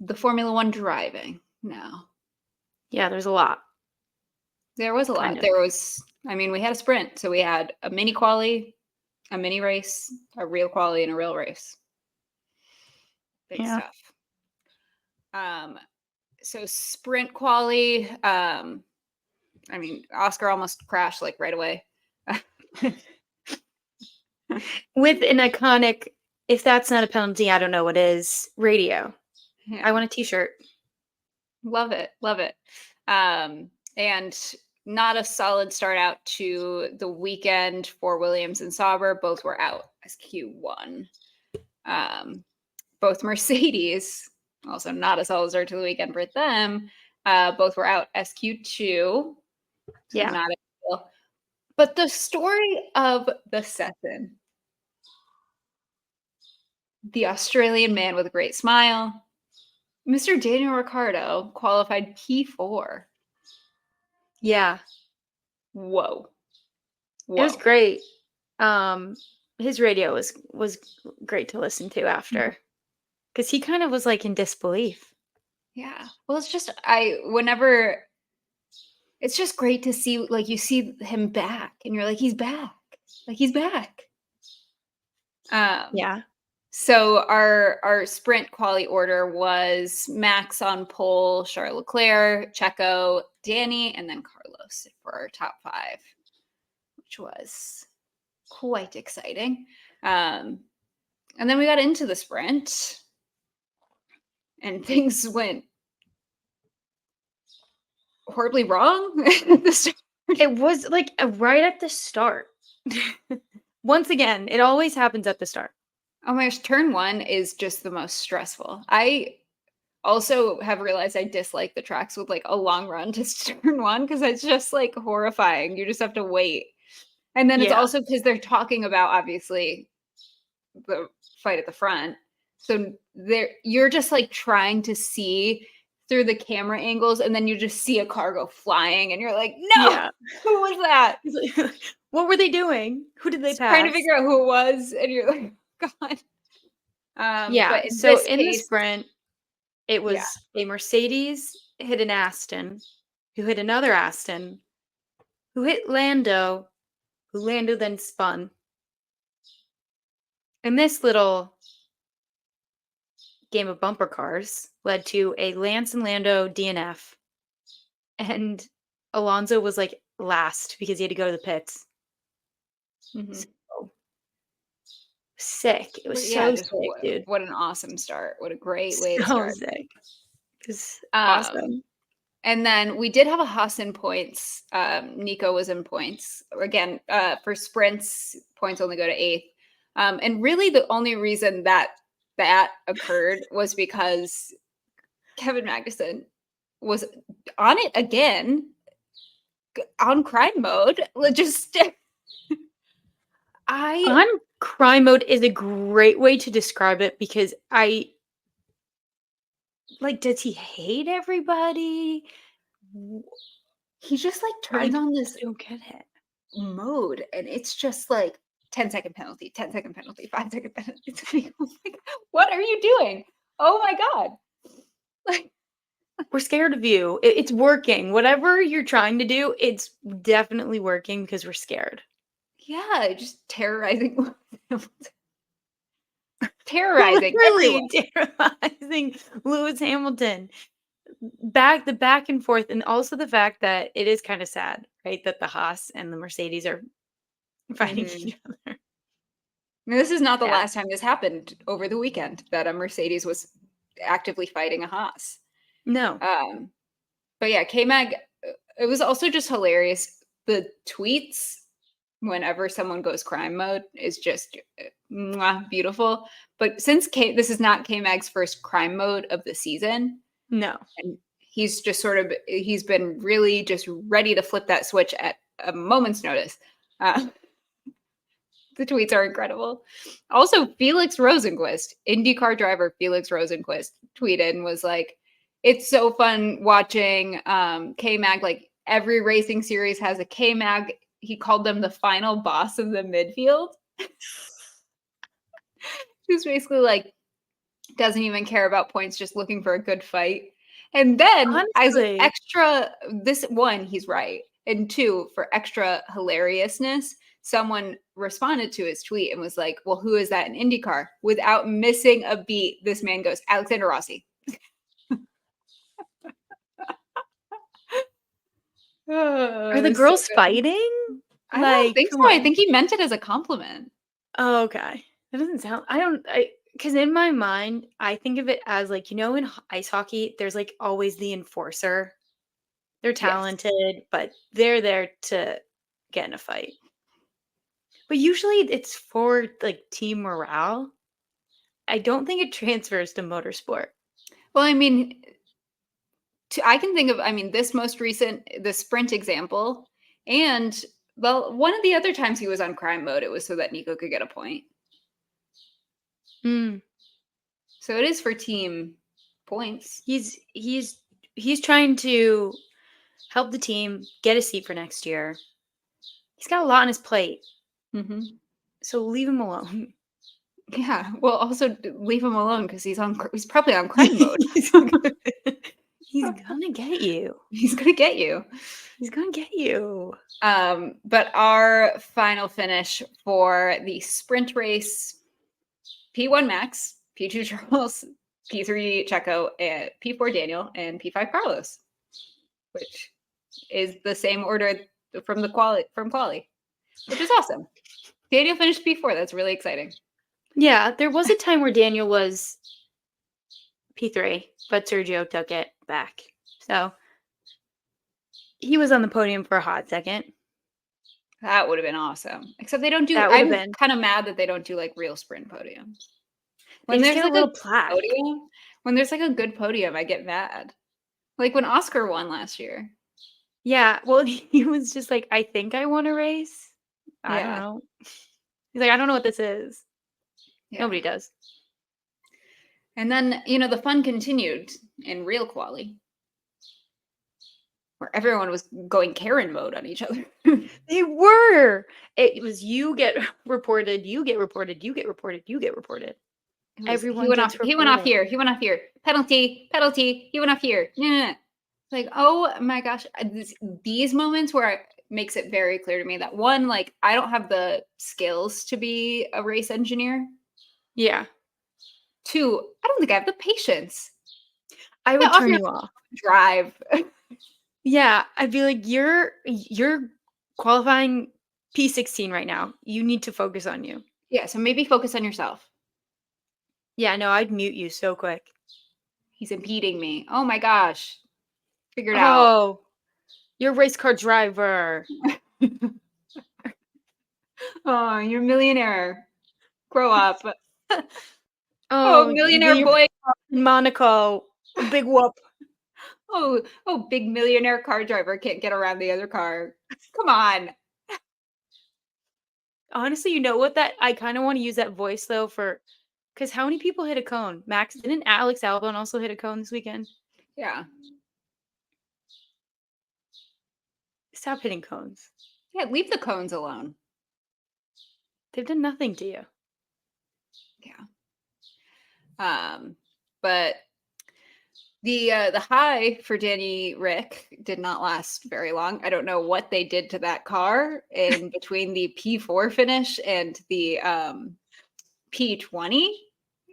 A: the Formula One driving now?
B: Yeah, there's a lot,
A: There was a
B: kind
A: lot.
B: of.
A: I mean, we had a sprint. So we had a mini quali, a mini race, a real quali, and a real race. Big
B: Yeah.
A: stuff. So sprint quali, I mean, Oscar almost crashed, like, right away.
B: With an iconic, if that's not a penalty, I don't know what is, radio.
A: Yeah.
B: I want a t-shirt.
A: Love it. Love it. And not a solid start out to the weekend for Williams and Sauber. Both were out as Q1. Both Mercedes, also not a solid start to the weekend for them. Both were out as Q2. So
B: Yeah.
A: not ideal. But the story of the session, the Australian man with a great smile, Mr. Daniel Ricciardo, qualified P4.
B: Yeah.
A: Whoa.
B: It was
A: Whoa.
B: great. His radio was great to listen to
A: Mhm.
B: after, because he kind of was, like, in disbelief.
A: Yeah. Well, it's just I whenever it's just great to see like you see him back and you're like, he's back. Like he's back. Um,
B: Yeah.
A: so our sprint quality order was Max on pole, Charles Leclerc, Checo, Danny, and then Carlos for our top five, which was quite exciting. Um, and then we got into the sprint, and things went horribly wrong at the start.
B: It was, like, right at the start. Once again, it always happens at the start.
A: Oh my gosh, turn one is just the most stressful. I also have realized I dislike the tracks with like a long run to turn one because it's just like horrifying. You just have to wait. And then it's
B: Yeah.
A: also because they're talking about obviously the fight at the front. So there you're just like trying to see through the camera angles and then you just see a car go flying and you're like, no,
B: Yeah.
A: who was that?
B: He's like, "What were they doing? Who did they
A: Just trying to
B: pass?"
A: figure out who it was, and you're like, God.
B: Yeah,
A: But in
B: so
A: this
B: in the
A: case,
B: sprint, it
A: yeah.
B: was a Mercedes hit an Aston, who hit another Aston, who hit Lando, who Lando then spun. And this little game of bumper cars led to a Lance and Lando DNF, and Alonso was, like, last because he had to go to the pits.
A: Mhm.
B: So sick. It was
A: But yeah,
B: so
A: just
B: sick, dude.
A: what an awesome start. What a great way to
B: So
A: start.
B: sick. It was
A: Um,
B: awesome.
A: and then we did have a Haas in points. Nico was in points. Again, for sprints, points only go to eighth. And really the only reason that that occurred was because Kevin Magnussen was on it again on crime mode. Just I
B: On crime mode is a great way to describe it because does he hate everybody? W
A: he just like
B: I
A: turns on this
B: don't get it.
A: mode and it's just like 10-second penalty, 10-second penalty, 5-second penalty. It's like, what are you doing? Oh my God. Like,
B: We're scared of you. It's working. Whatever you're trying to do, it's definitely working because we're scared.
A: yeah, just terrorizing, terrorizing everyone.
B: Literally terrorizing Lewis Hamilton. The back and forth, and also the fact that it is kinda sad, right, that the Haas and the Mercedes are fighting
A: Mhm.
B: each other.
A: This is not the
B: Yeah.
A: last time this happened over the weekend that a Mercedes was actively fighting a Haas.
B: No.
A: Um, but yeah, K Mag, it was also just hilarious. The tweets whenever someone goes crime mode is just mwah, beautiful. But since this is not K Mag's first crime mode of the season,
B: No.
A: and he's just sort of he's been really just ready to flip that switch at a moment's notice. Uh, the tweets are incredible. Also, Felix Rosenquist, IndyCar driver Felix Rosenquist, tweeted and was like, "It's so fun watching K Mag. Like every racing series has a K Mag." He called them the final boss of the midfield. Who's basically like doesn't even care about points, just looking for a good fight. And then, as
B: Honestly.
A: extra, this one, he's right. And two, for extra hilariousness, someone responded to his tweet and was like, well, who is that in IndyCar? Without missing a beat, this man goes, Alexander Rossi. Oh,
B: Are
A: it
B: the
A: was so
B: girls
A: good.
B: fighting?
A: I don't
B: Like,
A: think
B: come
A: so. I
B: on.
A: think he meant it as a compliment.
B: Oh, okay. That doesn't sound because in my mind, I think of it as, like, in ice hockey, there's, like, always the enforcer. They're
A: Yes.
B: talented, but they're there to get in a fight. But usually it's for, like, team morale. I don't think it transfers to motorsport.
A: Well, I mean, I can think of, I mean, this most recent, the sprint example, and well, one of the other times he was on crime mode, it was so that Nico could get a point.
B: Mm.
A: So it is for team points.
B: He's trying to help the team get a seat for next year. He's got a lot on his plate,
A: Mm-hmm.
B: so leave him alone.
A: Yeah. Well, also leave him alone because he's probably on crime mode.
B: He's gonna get you.
A: He's gonna get you.
B: He's gonna get you.
A: But our final finish for the sprint race: P1 Max, P2 Charles, P3 Checo, and P4 Daniel, and P5 Carlos, which is the same order from quali, which is awesome. Daniel finished P4. That's really exciting.
B: Yeah, there was a time where Daniel was P3, but Sergio took it back. So he was on the podium for a hot second.
A: That would have been awesome. Except they don't do.
B: That would have
A: I'm
B: been.
A: kind of mad that they don't do like real sprint podiums.
B: They
A: When
B: just
A: there's
B: get a
A: like
B: little
A: a
B: plaque.
A: podium, when there's like a good podium, I get mad. Like when Oscar won last year.
B: Yeah, well, he was just like, I think I want to race. I don't
A: Yeah.
B: know. He's like, I don't know what this is.
A: Yeah.
B: Nobody does.
A: And then, the fun continued in real quali, where everyone was going Karen mode on each other.
B: They were. It was you get reported, you get reported, you get reported, you get reported. Everyone gets
A: He went off
B: reported.
A: here. He went off here. Penalty. He went off here. No. Like, oh my gosh, these moments where it makes it very clear to me that one, like, I don't have the skills to be a race engineer.
B: Yeah.
A: Two, I don't think I have the patience.
B: I would turn you off.
A: Drive.
B: Yeah, I'd be like, you're qualifying P16 right now. You need to focus on you.
A: Yeah, so maybe focus on yourself.
B: Yeah, no, I'd mute you so quick.
A: He's impeding me. Oh my gosh. Figured out.
B: Oh, you're a race car driver.
A: Oh, you're a millionaire. Grow up.
B: Oh,
A: millionaire boy.
B: in Monaco. A big whoop.
A: Big millionaire car driver can't get around the other car. Come on.
B: Honestly, you know what I kind of want to use that voice though because how many people hit a cone? Max, didn't Alex Albon also hit a cone this weekend?
A: Yeah.
B: Stop hitting cones.
A: Yeah, leave the cones alone.
B: They've done nothing to you.
A: Yeah. But the high for Danny Rick did not last very long. I don't know what they did to that car in between the P4 finish and the P20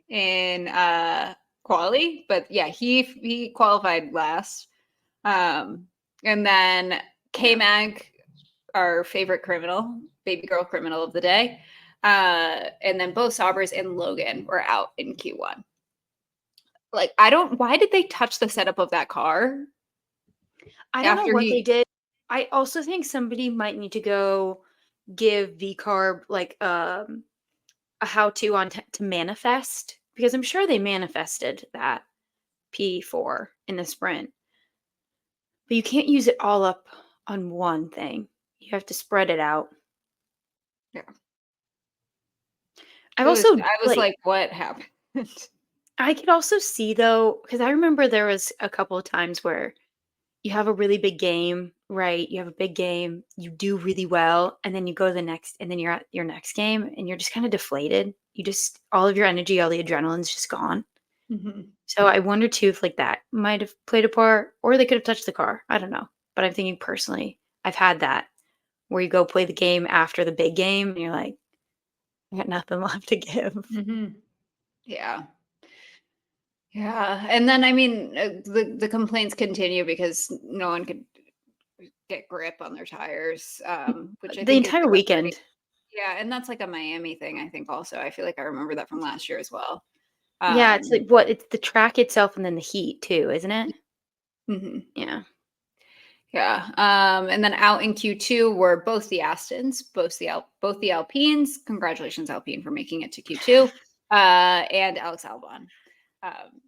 A: in quali, but yeah, he qualified last. And then K-Mag, our favorite criminal, baby girl criminal of the day, and then both Saubers and Logan were out in Q1. Like, why did they touch the setup of that car?
B: I don't know what they did. I also think somebody might need to go give VCarb like a how-to on to manifest, because I'm sure they manifested that P4 in the sprint. But you can't use it all up on one thing. You have to spread it out.
A: Yeah.
B: I was
A: like, what happened?
B: I could also see though, because I remember there was a couple of times where you have a really big game, right? You have a big game, you do really well, and then you go to the next, and then you're at your next game, and you're just kind of deflated. All of your energy, all the adrenaline's just gone.
A: Mm-hmm.
B: So I wonder too if like that might have played a part, or they could have touched the car. I don't know. But I'm thinking personally, I've had that where you go play the game after the big game, and you're like, I got nothing left to give.
A: Mm-hmm. Yeah. Yeah. And then, I mean, the complaints continue because no one could get grip on their tires, which I
B: The
A: think is
B: entire weekend.
A: Yeah, and that's like a Miami thing, I think also. I feel like I remember that from last year as well.
B: Yeah, it's like it's the track itself and then the heat too, isn't it?
A: Mm-hmm.
B: Yeah.
A: Yeah. And then out in Q2 were both the Astons, both the Alpines. Congratulations, Alpine, for making it to Q2. And Alex Albon.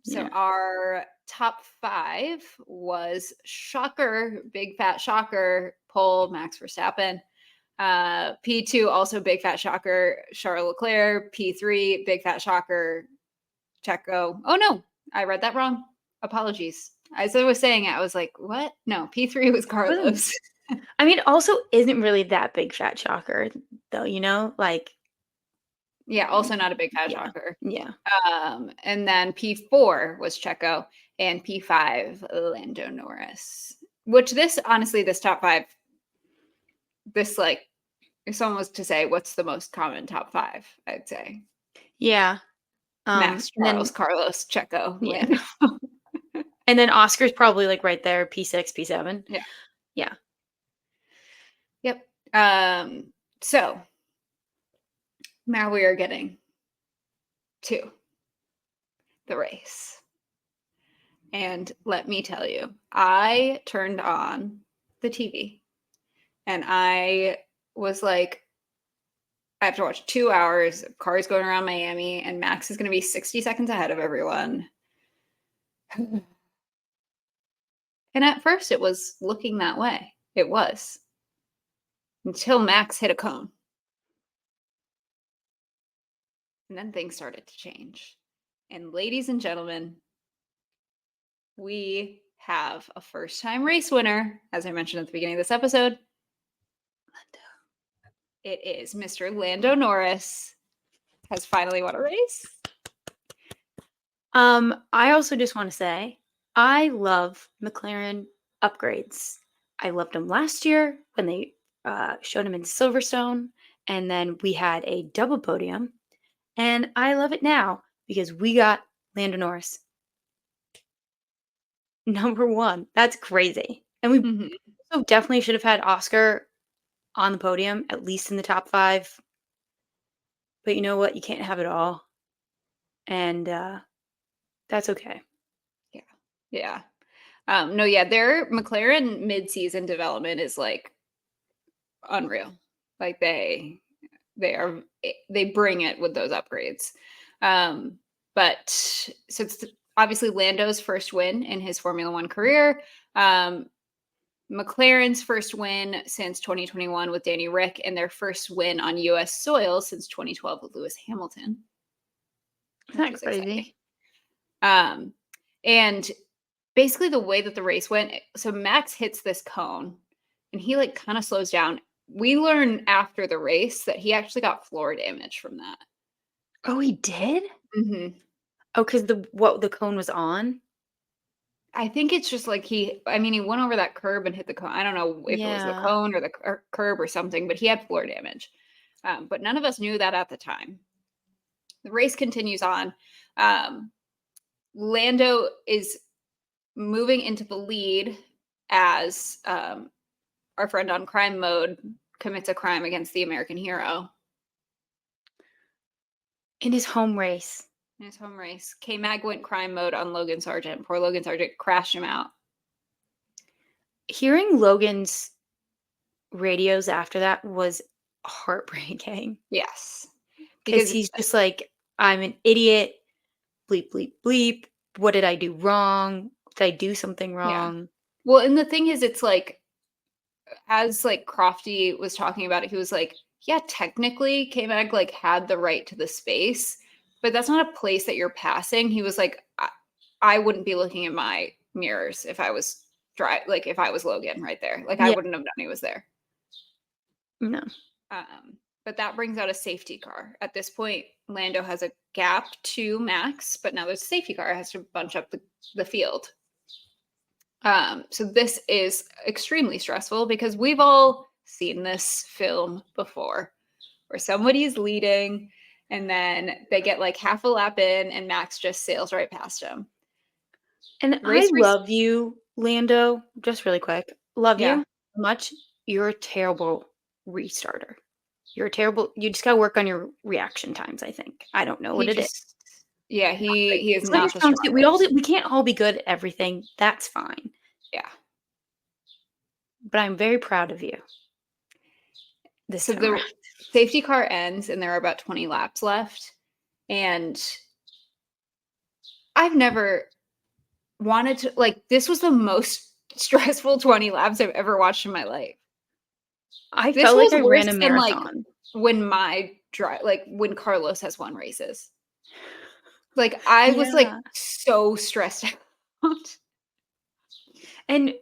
A: So our top 5 was shocker, big fat shocker, pole Max Verstappen. P2 also big fat shocker, Charles Leclerc. P3 big fat shocker, Checo. Oh no, I read that wrong. Apologies. As I was saying it, I was like, what? No, P3 was Carlos.
B: I mean, also isn't really that big fat shocker though, like
A: Yeah, also not a big fat
B: yeah.
A: shocker.
B: Yeah.
A: And then P4 was Checo, and P5 Lando Norris. Which honestly, this top five, this like, if someone was to say what's the most common top five, I'd say
B: Yeah.
A: Max,
B: And
A: Charles,
B: then
A: Carlos, Checo,
B: yeah.
A: Lando.
B: And then Oscar's probably like right there, P6, P7.
A: Yeah.
B: Yeah.
A: Yep. So now we are getting to the race. And let me tell you, I turned on the TV and I was like, I have to watch 2 hours of cars going around Miami, and Max is going to be 60 seconds ahead of everyone. And at first, it was looking that way. It was until Max hit a cone. And then things started to change. And ladies and gentlemen, we have a first time race winner, as I mentioned at the beginning of this episode. It is Mr. Lando Norris has finally won a race.
B: I also just want to say I love McLaren upgrades. I loved them last year when they showed them in Silverstone, and then we had a double podium. And I love it now because we got Lando Norris. Number one. That's crazy. And we also definitely should have had Oscar on the podium, at least in the top 5. But you know what? You can't have it all. And that's okay.
A: Yeah. Yeah. No, yeah, their McLaren mid-season development is like unreal. Like they bring it with those upgrades. But so it's obviously Lando's first win in his Formula One career. McLaren's first win since 2021 with Danny Rick, and their first win on US soil since 2012 with Lewis Hamilton.
B: Isn't that crazy?
A: And basically the way that the race went, so Max hits this cone and he like kind of slows down. We learn after the race that he actually got floor damage from that.
B: Oh, he did?
A: Mm-hmm.
B: Oh, because the cone was on?
A: I think it's just like he went over that curb and hit the cone. I don't know if it was the
B: Yeah.
A: cone or the curb or something, but he had floor damage. But none of us knew that at the time. The race continues on. Lando is moving into the lead as our friend on crime mode commits a crime against the American hero.
B: In his home race.
A: In his home race, K-Mag went crime mode on Logan Sargent. Poor Logan Sargent crashed him out.
B: Hearing Logan's radios after that was heartbreaking.
A: Yes.
B: Because he's just like, I'm an idiot. Bleep, bleep, bleep. What did I do wrong? Did I do something wrong?
A: Yeah. Well, and the thing is, it's like, as like Crofty was talking about it, he was like, yeah, technically K-Mag like had the right to the space, but that's not a place that you're passing. He was like, I wouldn't be looking at my mirrors if I was if I was Logan right there. Like I wouldn't have known he was there.
B: No.
A: But that brings out a safety car. At this point, Lando has a gap to Max, but now there's a safety car. It has to bunch up the field. So this is extremely stressful because we've all seen this film before where somebody's leading and then they get like half a lap in and Max just sails right past him.
B: And I love you, Lando, just really quick. Love you much. You're a terrible restarter. You just got to work on your reaction times, I think. I don't know what it is.
A: Yeah, he is not the
B: strongest. We can't all be good at everything. That's fine.
A: Yeah.
B: But I'm very proud of you.
A: So the safety car ends and there are about 20 laps left. And I've never wanted to, like, this was the most stressful 20 laps I've ever watched in my life.
B: I felt like I ran a marathon.
A: Than, like, when Carlos has won races. Like, I was, like, so stressed out.
B: And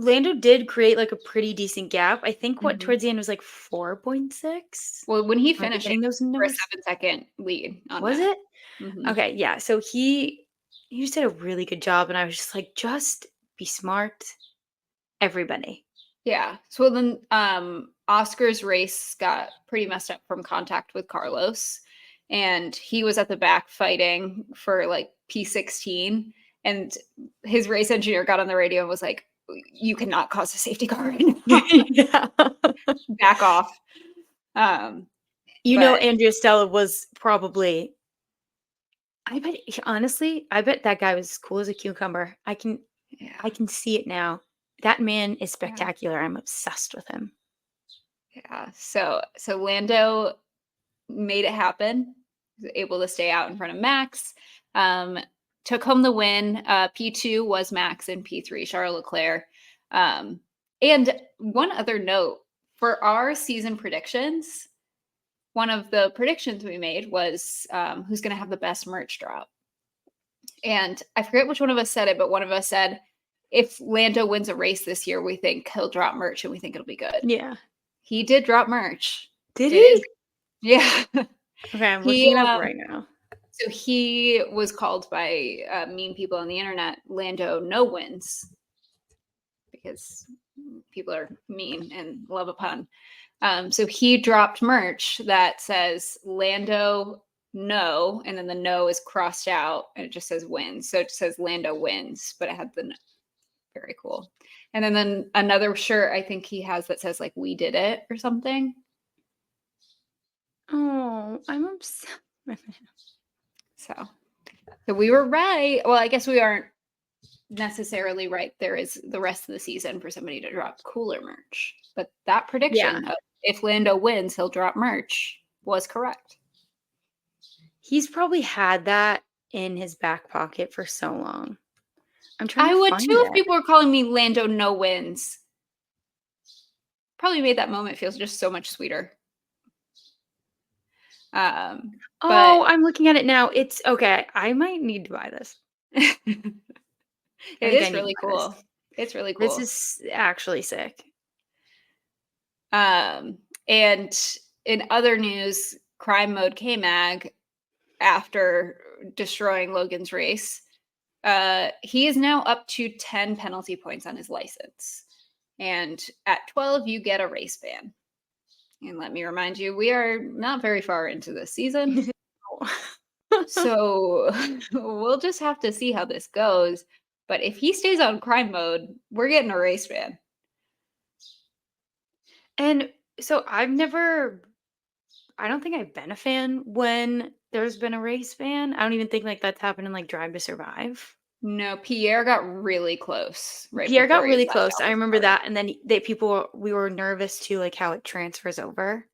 B: Lando did create like a pretty decent gap. I think what
A: Mhm.
B: towards the end was like 4.6.
A: Well, when he
B: Am I
A: finished, it
B: getting those
A: was for a
B: numbers?
A: 7-second lead on
B: Was
A: Max.
B: it?
A: Mhm.
B: Okay, yeah. So he just did a really good job, and I was just like, just be smart, everybody.
A: Yeah. So then Oscar's race got pretty messed up from contact with Carlos. And he was at the back fighting for like P16. And his race engineer got on the radio and was like, you cannot cause a safety car right now.
B: Yeah.
A: Back off. Um,
B: You know,
A: but
B: Andrea Stella was probably honestly, I bet that guy was cool as a cucumber.
A: yeah,
B: I can see it now. That man is
A: yeah,
B: spectacular. I'm obsessed with him.
A: yeah. So Lando made it happen. Was able to stay out in front of Max. Um, took home the win. P2 was Max and P3 Charles Leclerc. Um, and one other note for our season predictions, one of the predictions we made was who's going to have the best merch drop. And I forget which one of us said it, but one of us said, if Lando wins a race this year, we think he'll drop merch and we think it'll be good.
B: Yeah.
A: He did drop merch.
B: Did
A: It is,
B: he?
A: yeah.
B: Okay, I'm
A: he
B: looking it up right now.
A: So he was called by mean people on the internet Lando No Wins because people are mean and love a pun. So he dropped merch that says Lando No, and then the no is crossed out and it just says wins. So it says Lando wins, but it had the no. Very cool. And then another shirt I think he has that says like we did it or something.
B: Oh, I'm obsessed.
A: So we were right. Well, I guess we aren't necessarily right. There is the rest of the season for somebody to drop cooler merch. But that
B: Yeah.
A: prediction of if Lando wins, he'll drop merch was correct.
B: He's probably had that in his back pocket for so long. I'm trying
A: I
B: to
A: would
B: find
A: too if
B: it.
A: people were calling me Lando no wins. Probably made that moment feel just so much sweeter. But
B: Oh, I'm looking at it now. It's okay. I might need to buy this.
A: it
B: I think I
A: is
B: need to
A: really
B: buy this.
A: cool. It's really
B: This
A: cool.
B: is actually sick.
A: And in other news, crime mode K-Mag after destroying Logan's race. He is now up to 10 penalty points on his license. And at 12, you get a race ban. And let me remind you, we are not very far into the season. So we'll just have to see how this goes. But if he stays on crime mode, we're getting a race ban.
B: And so I don't think I've been a fan when there's been a race ban. I don't even think like that's happened in like Drive to Survive.
A: No, Pierre got really close right
B: Pierre got
A: before he
B: really
A: left
B: close. I remember
A: AlphaTauri.
B: that. And then we were nervous too, like how it transfers over.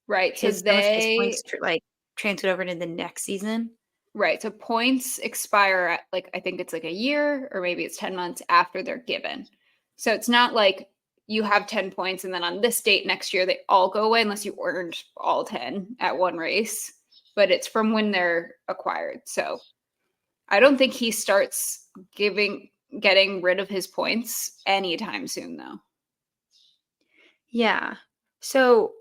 A: Right. So
B: Some of his
A: they
B: points like transferred over to the next season.
A: Right. So points expire at like I think it's like a year or maybe it's 10 months after they're given. So it's not like you have 10 points and then on this date next year they all go away unless you earned all 10 at one race, but it's from when they're acquired. So I don't think he starts getting rid of his points anytime soon though.
B: Yeah. So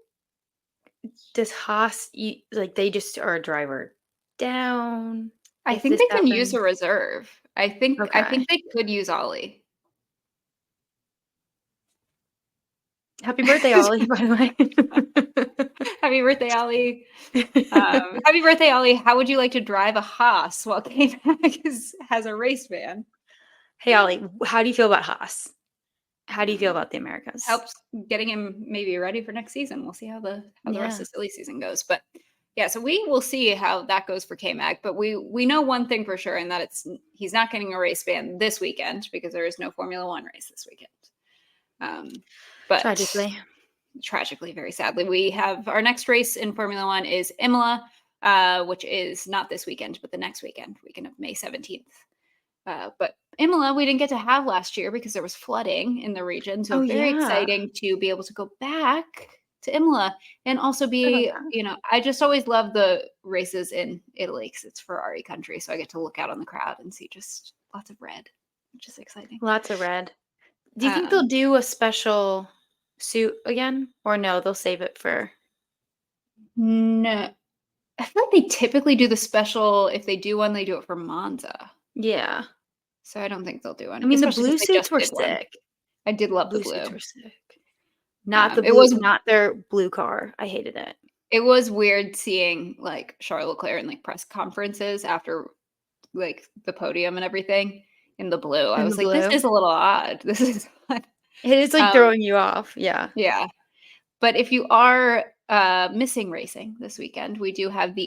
B: does Haas like they just are a driver down
A: I
B: if
A: think
B: this
A: they can use a
B: happens?
A: reserve. I
B: Okay.
A: think they could use Ollie.
B: Happy birthday, Ollie, by the
A: Happy birthday, Ollie.
B: way.
A: Happy birthday, Ollie. How would you like to drive a Haas while K-Mag has a race van?
B: Hey, Ollie, how do you feel about Haas? How do you feel
A: Um,
B: about the Americas?
A: helps getting him maybe ready for next season. We'll see how the rest
B: Yeah.
A: of silly season goes. But yeah, so we will see how that goes for K-Mag. But we know one thing for sure, and that he's not getting a race ban this weekend because there is no Formula One race this weekend. But tragically, very sadly, we have our next race in Formula One is Imola, which is not this weekend, but the next weekend of May 17th. But Imola, we didn't get to have last year because there was flooding in the region. So
B: Oh,
A: very
B: yeah.
A: exciting to be able to go back to Imola and also
B: I love
A: be,
B: that.
A: I just always love the races in Italy because it's Ferrari country. So I get to look out on the crowd and see just lots of red, which is exciting.
B: Lots of red. Do you think they'll do a special suit again? Or no, they'll save it for
A: No, I feel like they typically do the special. If they do one, they do it for Monza.
B: yeah.
A: So I don't think they'll do
B: I
A: one,
B: mean, the
A: especially
B: blue
A: since they
B: suits
A: just
B: were
A: did one.
B: sick.
A: I did love the
B: Blue suits
A: blue.
B: were sick. Not the
A: It
B: blue
A: was
B: not their blue car. I hated it.
A: it was weird seeing like Charles Leclerc in like press conferences after like the podium and everything in the blue. I
B: And the
A: was like, this
B: blue.
A: is a little odd. This is odd.
B: It is, like,
A: Um,
B: throwing you off. Yeah.
A: yeah. But if you are missing racing this weekend, we do have the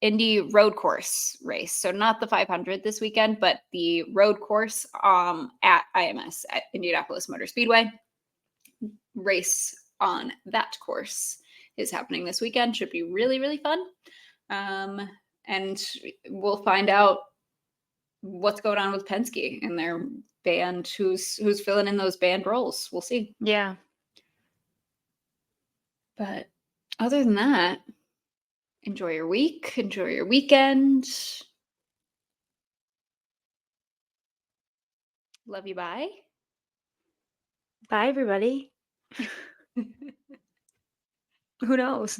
A: Indy road course race. So not the 500 this weekend, but the road course at IMS at Indianapolis Motor Speedway. Race on that course is happening this weekend. Should be really, really fun. And we'll find out what's going on with Penske and their band, who's filling in those band roles. We'll see.
B: Yeah.
A: But other than that, enjoy your week, enjoy your weekend. Love you, bye.
B: Bye, everybody. Who knows?